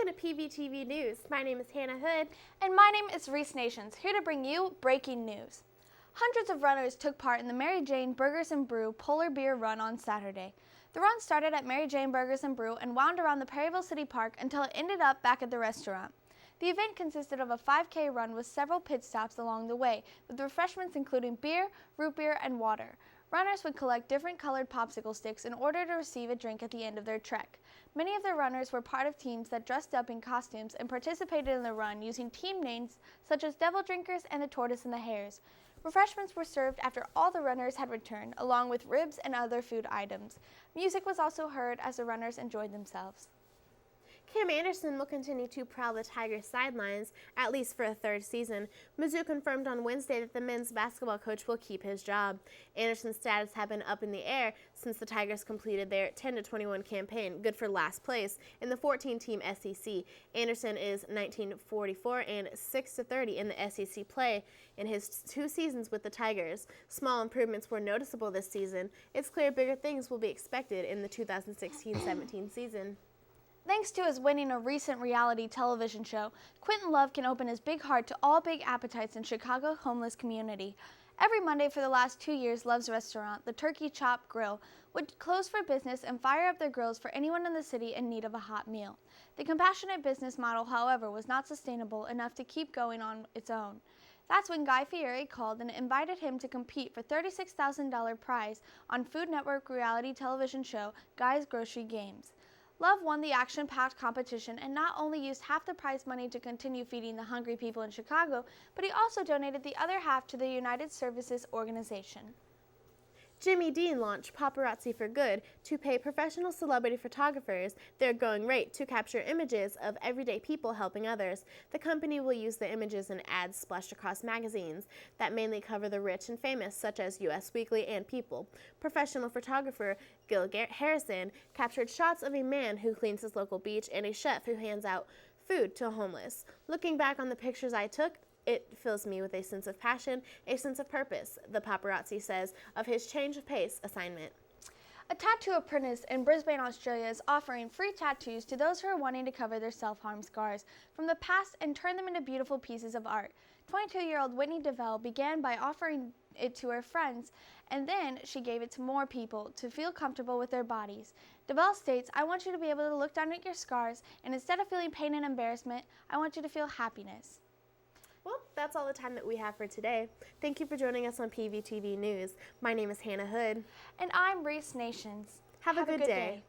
Welcome to PVTV News. My name is Hannah Hood. And my name is Reese Nations, here to bring you breaking news. Hundreds of runners took part in the Mary Jane Burgers and Brew Polar Beer Run on Saturday. The run started at Mary Jane Burgers and Brew and wound around the Perryville City Park until it ended up back at the restaurant. The event consisted of a 5K run with several pit stops along the way, with refreshments including beer, root beer, and water. Runners would collect different colored popsicle sticks in order to receive a drink at the end of their trek. Many of the runners were part of teams that dressed up in costumes and participated in the run using team names such as Devil Drinkers and the Tortoise and the Hares. Refreshments were served after all the runners had returned, along with ribs and other food items. Music was also heard as the runners enjoyed themselves. Cam Anderson will continue to prowl the Tigers' sidelines, at least for a third season. Mizzou confirmed on Wednesday that the men's basketball coach will keep his job. Anderson's status had been up in the air since the Tigers completed their 10-21 campaign, good for last place, in the 14-team SEC. Anderson is 19-44 and 6-30 in the SEC play in his 2 seasons with the Tigers. Small improvements were noticeable this season. It's clear bigger things will be expected in the 2016-17 season. Thanks to his winning a recent reality television show, Quinton Love can open his big heart to all big appetites in Chicago's homeless community. Every Monday for the last 2 years, Love's restaurant, the Turkey Chop Grill, would close for business and fire up their grills for anyone in the city in need of a hot meal. The compassionate business model, however, was not sustainable enough to keep going on its own. That's when Guy Fieri called and invited him to compete for $36,000 prize on Food Network reality television show Guy's Grocery Games. Love won the action-packed competition and not only used half the prize money to continue feeding the hungry people in Chicago, but he also donated the other half to the United Services Organization. Jimmy Dean launched Paparazzi for Good to pay professional celebrity photographers their going rate to capture images of everyday people helping others. The company will use the images in ads splashed across magazines that mainly cover the rich and famous, such as US Weekly and People. Professional photographer Gil Harrison captured shots of a man who cleans his local beach and a chef who hands out food to homeless. Looking back on the pictures I took, it fills me with a sense of passion, a sense of purpose, the paparazzi says of his change of pace assignment. A tattoo apprentice in Brisbane, Australia is offering free tattoos to those who are wanting to cover their self-harm scars from the past and turn them into beautiful pieces of art. 22-year-old Whitney DeVell began by offering it to her friends, and then she gave it to more people to feel comfortable with their bodies. DeVell states, "I want you to be able to look down at your scars, and instead of feeling pain and embarrassment, I want you to feel happiness." Well, that's all the time that we have for today. Thank you for joining us on PVTV News. My name is Hannah Hood. And I'm Reese Nations. Have a good day.